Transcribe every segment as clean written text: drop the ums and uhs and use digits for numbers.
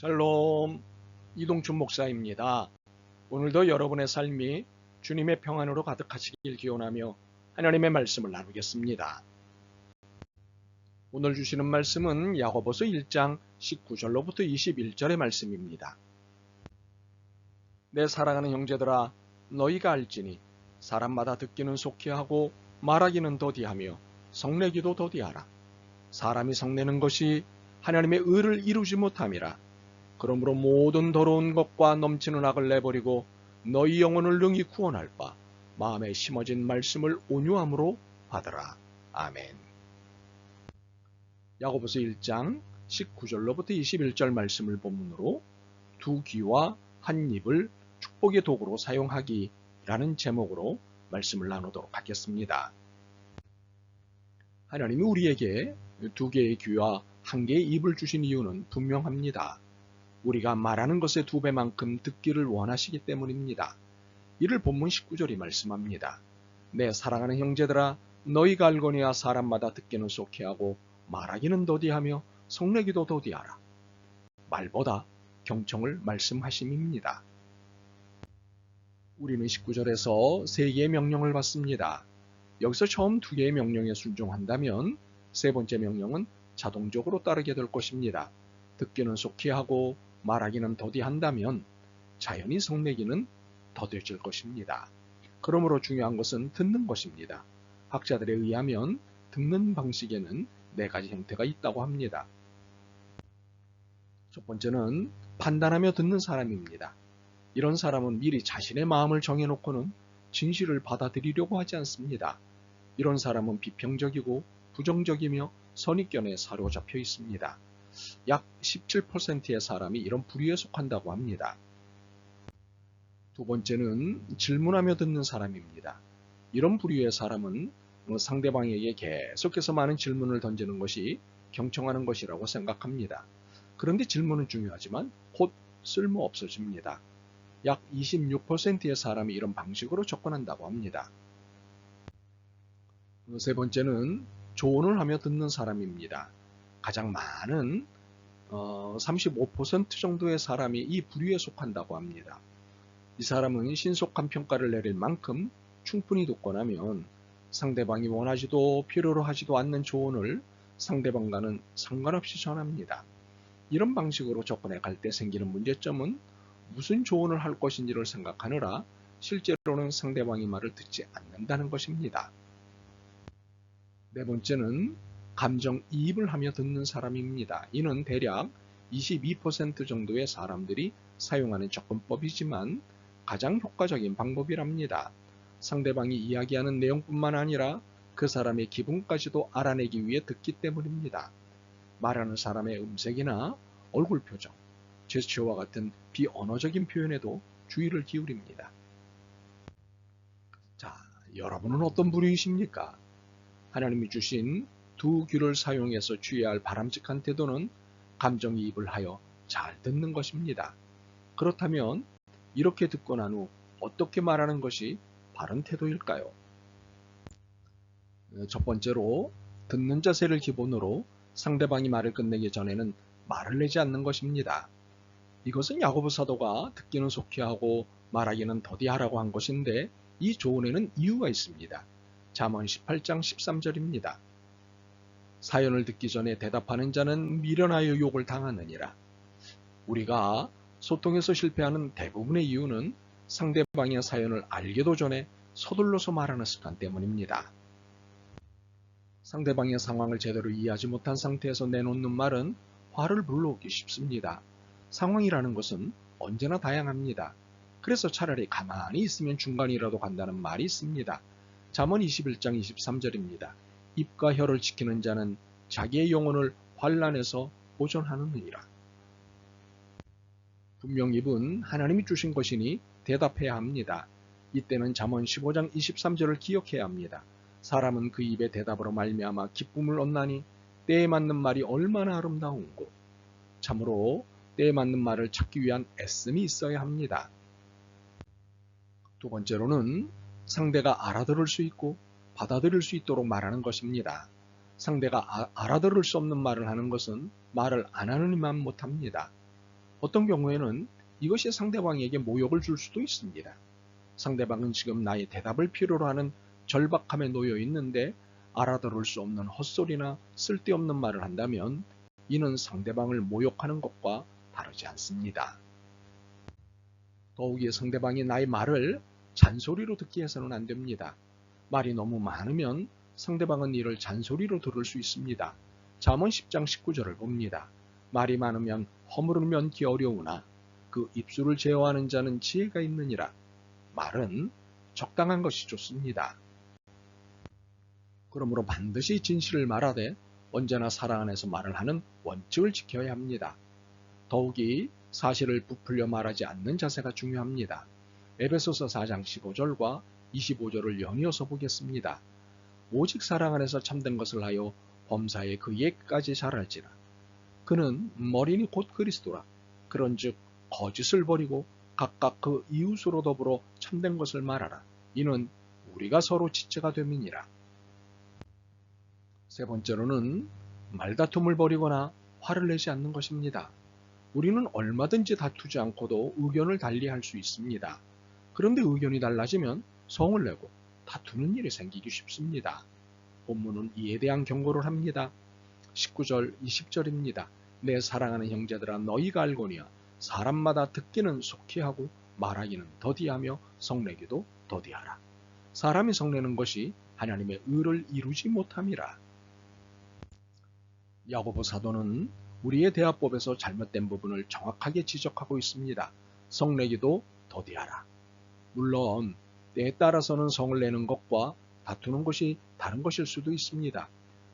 샬롬, 이동춘 목사입니다. 오늘도 여러분의 삶이 주님의 평안으로 가득하시길 기원하며 하나님의 말씀을 나누겠습니다. 오늘 주시는 말씀은 야고보서 1장 19절로부터 21절의 말씀입니다. 내 사랑하는 형제들아, 너희가 알지니 사람마다 듣기는 속히하고 말하기는 더디하며 성내기도 더디하라. 사람이 성내는 것이 하나님의 의를 이루지 못함이라. 그러므로 모든 더러운 것과 넘치는 악을 내버리고 너희 영혼을 능히 구원할 바 마음에 심어진 말씀을 온유함으로 받으라. 아멘. 야고보서 1장 19절로부터 21절 말씀을 본문으로 두 귀와 한 입을 축복의 도구로 사용하기라는 제목으로 말씀을 나누도록 하겠습니다. 하나님이 우리에게 두 개의 귀와 한 개의 입을 주신 이유는 분명합니다. 우리가 말하는 것의 2배만큼 듣기를 원하시기 때문입니다. 이를 본문 19절이 말씀합니다. 내 사랑하는 형제들아, 너희가 알거니와 사람마다 듣기는 속히하고 말하기는 더디하며 성내기도 더디하라. 말보다 경청을 말씀하심입니다. 우리는 19절에서 3개의 명령을 받습니다. 여기서 처음 2개의 명령에 순종한다면 3번째 명령은 자동적으로 따르게 될 것입니다. 듣기는 속히하고 말하기는 더디한다면 자연히 성내기는 더뎌질 것입니다. 그러므로 중요한 것은 듣는 것입니다. 학자들에 의하면 듣는 방식에는 4가지 형태가 있다고 합니다. 첫 번째는 판단하며 듣는 사람입니다. 이런 사람은 미리 자신의 마음을 정해놓고는 진실을 받아들이려고 하지 않습니다. 이런 사람은 비평적이고 부정적이며 선입견에 사로잡혀 있습니다. 약 17%의 사람이 이런 부류에 속한다고 합니다. 두 번째는 질문하며 듣는 사람입니다. 이런 부류의 사람은 상대방에게 계속해서 많은 질문을 던지는 것이 경청하는 것이라고 생각합니다. 그런데 질문은 중요하지만 곧 쓸모없어집니다. 약 26%의 사람이 이런 방식으로 접근한다고 합니다. 세 번째는 조언을 하며 듣는 사람입니다. 가장 많은 35% 정도의 사람이 이 부류에 속한다고 합니다. 이 사람은 신속한 평가를 내릴 만큼 충분히 듣고 나면 상대방이 원하지도 필요로 하지도 않는 조언을 상대방과는 상관없이 전합니다. 이런 방식으로 접근해 갈 때 생기는 문제점은 무슨 조언을 할 것인지를 생각하느라 실제로는 상대방의 말을 듣지 않는다는 것입니다. 네 번째는 감정이입을 하며 듣는 사람입니다. 이는 대략 22% 정도의 사람들이 사용하는 접근법이지만 가장 효과적인 방법이랍니다. 상대방이 이야기하는 내용뿐만 아니라 그 사람의 기분까지도 알아내기 위해 듣기 때문입니다. 말하는 사람의 음색이나 얼굴 표정, 제스처와 같은 비언어적인 표현에도 주의를 기울입니다. 자, 여러분은 어떤 부류이십니까? 하나님이 주신 두 귀를 사용해서 취해야 할 바람직한 태도는 감정이입을 하여 잘 듣는 것입니다. 그렇다면 이렇게 듣고 난 후 어떻게 말하는 것이 바른 태도일까요? 첫 번째로 듣는 자세를 기본으로 상대방이 말을 끝내기 전에는 말을 내지 않는 것입니다. 이것은 야고보 사도가 듣기는 속히하고 말하기는 더디하라고 한 것인데 이 조언에는 이유가 있습니다. 잠언 18장 13절입니다. 사연을 듣기 전에 대답하는 자는 미련하여 욕을 당하느니라. 우리가 소통에서 실패하는 대부분의 이유는 상대방의 사연을 알기도 전에 서둘러서 말하는 습관 때문입니다. 상대방의 상황을 제대로 이해하지 못한 상태에서 내놓는 말은 화를 불러오기 쉽습니다. 상황이라는 것은 언제나 다양합니다. 그래서 차라리 가만히 있으면 중간이라도 간다는 말이 있습니다. 잠언 21장 23절입니다. 입과 혀를 지키는 자는 자기의 영혼을 환난에서 보존하느니라. 분명 입은 하나님이 주신 것이니 대답해야 합니다. 이때는 잠언 15장 23절을 기억해야 합니다. 사람은 그 입의 대답으로 말미암아 기쁨을 얻나니 때에 맞는 말이 얼마나 아름다운고. 참으로 때에 맞는 말을 찾기 위한 애씀이 있어야 합니다. 두 번째로는 상대가 알아들을 수 있고 받아들일 수 있도록 말하는 것입니다. 상대가 알아들을 수 없는 말을 하는 것은 말을 안 하는 이만 못합니다. 어떤 경우에는 이것이 상대방에게 모욕을 줄 수도 있습니다. 상대방은 지금 나의 대답을 필요로 하는 절박함에 놓여 있는데 알아들을 수 없는 헛소리나 쓸데없는 말을 한다면 이는 상대방을 모욕하는 것과 다르지 않습니다. 더욱이 상대방이 나의 말을 잔소리로 듣게 해서는 안 됩니다. 말이 너무 많으면 상대방은 이를 잔소리로 들을 수 있습니다. 잠언 10장 19절을 봅니다. 말이 많으면 허물은 면기 어려우나 그 입술을 제어하는 자는 지혜가 있느니라. 말은 적당한 것이 좋습니다. 그러므로 반드시 진실을 말하되 언제나 사랑 안에서 말을 하는 원칙을 지켜야 합니다. 더욱이 사실을 부풀려 말하지 않는 자세가 중요합니다. 에베소서 4장 15절과 25절을 연이어서 보겠습니다. 오직 사랑 안에서 참된 것을 하여 범사에 그에까지 자랄지라. 그는 머리니 곧 그리스도라. 그런즉 거짓을 버리고 각각 그 이웃으로 더불어 참된 것을 말하라. 이는 우리가 서로 지체가 됨이니라. 세 번째로는 말다툼을 벌이거나 화를 내지 않는 것입니다. 우리는 얼마든지 다투지 않고도 의견을 달리할 수 있습니다. 그런데 의견이 달라지면 성을 내고 다투는 일이 생기기 쉽습니다. 본문은 이에 대한 경고를 합니다. 19절, 20절입니다. 내 사랑하는 형제들아 너희가 알거니와 사람마다 듣기는 속히 하고 말하기는 더디하며 성내기도 더디하라. 사람이 성내는 것이 하나님의 의를 이루지 못함이라. 야고보 사도는 우리의 대화법에서 잘못된 부분을 정확하게 지적하고 있습니다. 성내기도 더디하라. 물론 때에 따라서는 성을 내는 것과 다투는 것이 다른 것일 수도 있습니다.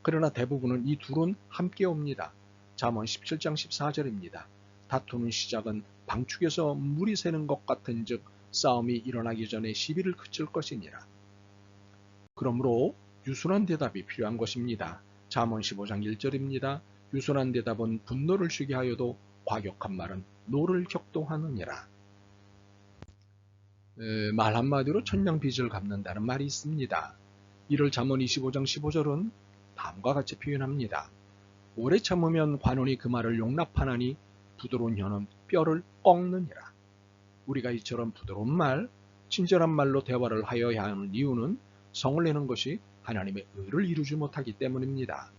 그러나 대부분은 이 둘은 함께 옵니다. 잠언 17장 14절입니다. 다투는 시작은 방축에서 물이 새는 것 같은즉 싸움이 일어나기 전에 시비를 그칠 것이니라. 그러므로 유순한 대답이 필요한 것입니다. 잠언 15장 1절입니다. 유순한 대답은 분노를 쉬게 하여도 과격한 말은 노를 격동하느니라. 말 한마디로 천냥빚을 갚는다는 말이 있습니다. 이를 잠언 25장 15절은 다음과 같이 표현합니다. 오래 참으면 관원이 그 말을 용납하나니 부드러운 혀는 뼈를 꺾느니라. 우리가 이처럼 부드러운 말, 친절한 말로 대화를 하여야 하는 이유는 성을 내는 것이 하나님의 의를 이루지 못하기 때문입니다.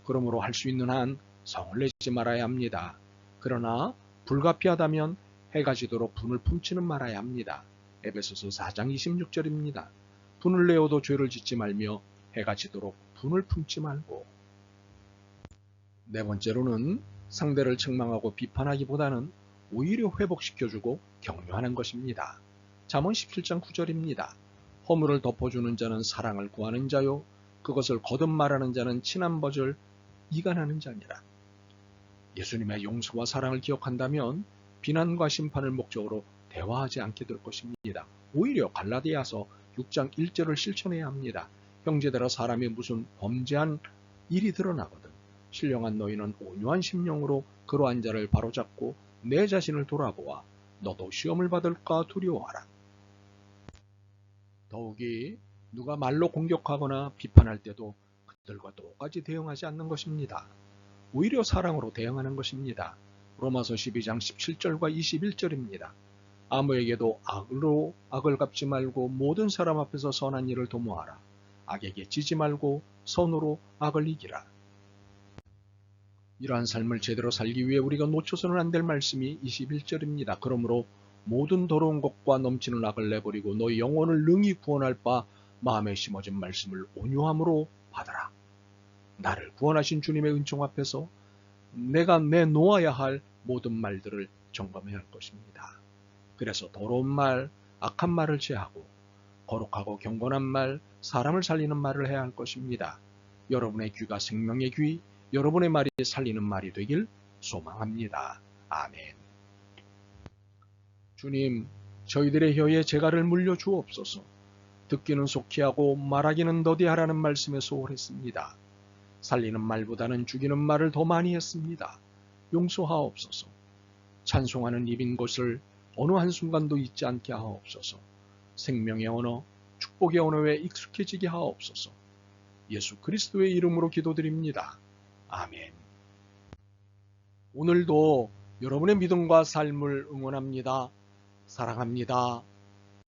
그러므로 할 수 있는 한 성을 내지 말아야 합니다. 그러나 불가피하다면 해가 지도록 분을 품지는 말아야 합니다. 에베소서 4장 26절입니다. 분을 내어도 죄를 짓지 말며 해가 지도록 분을 품지 말고. 네 번째로는 상대를 책망하고 비판하기보다는 오히려 회복시켜주고 격려하는 것입니다. 잠언 17장 9절입니다. 허물을 덮어주는 자는 사랑을 구하는 자요 그것을 거듭 말하는 자는 친한 벗을 이간하는 자니라. 예수님의 용서와 사랑을 기억한다면 비난과 심판을 목적으로 대화하지 않게 될 것입니다. 오히려 갈라디아서 6장 1절을 실천해야 합니다. 형제들아 사람이 무슨 범죄한 일이 드러나거든 신령한 너희는 온유한 심령으로 그러한 자를 바로잡고 내 자신을 돌아보아 너도 시험을 받을까 두려워하라. 더욱이 누가 말로 공격하거나 비판할 때도 그들과 똑같이 대응하지 않는 것입니다. 오히려 사랑으로 대응하는 것입니다. 로마서 12장 17절과 21절입니다. 아무에게도 악으로 악을 갚지 말고 모든 사람 앞에서 선한 일을 도모하라. 악에게 지지 말고 선으로 악을 이기라. 이러한 삶을 제대로 살기 위해 우리가 놓쳐서는 안 될 말씀이 21절입니다. 그러므로 모든 더러운 것과 넘치는 악을 내버리고 너희 영혼을 능히 구원할 바 마음에 심어진 말씀을 온유함으로 받아라. 나를 구원하신 주님의 은총 앞에서 내가 내놓아야 할 모든 말들을 점검해야 할 것입니다. 그래서 더러운 말, 악한 말을 제하고 거룩하고 경건한 말, 사람을 살리는 말을 해야 할 것입니다. 여러분의 귀가 생명의 귀, 여러분의 말이 살리는 말이 되길 소망합니다. 아멘. 주님, 저희들의 혀에 재갈을 물려 주옵소서. 듣기는 속히 하고 말하기는 더디하라는 말씀에 소홀했습니다. 살리는 말보다는 죽이는 말을 더 많이 했습니다. 용서하옵소서. 찬송하는 입인 것을 어느 한순간도 잊지 않게 하옵소서. 생명의 언어, 축복의 언어에 익숙해지게 하옵소서. 예수 그리스도의 이름으로 기도드립니다. 아멘. 오늘도 여러분의 믿음과 삶을 응원합니다. 사랑합니다.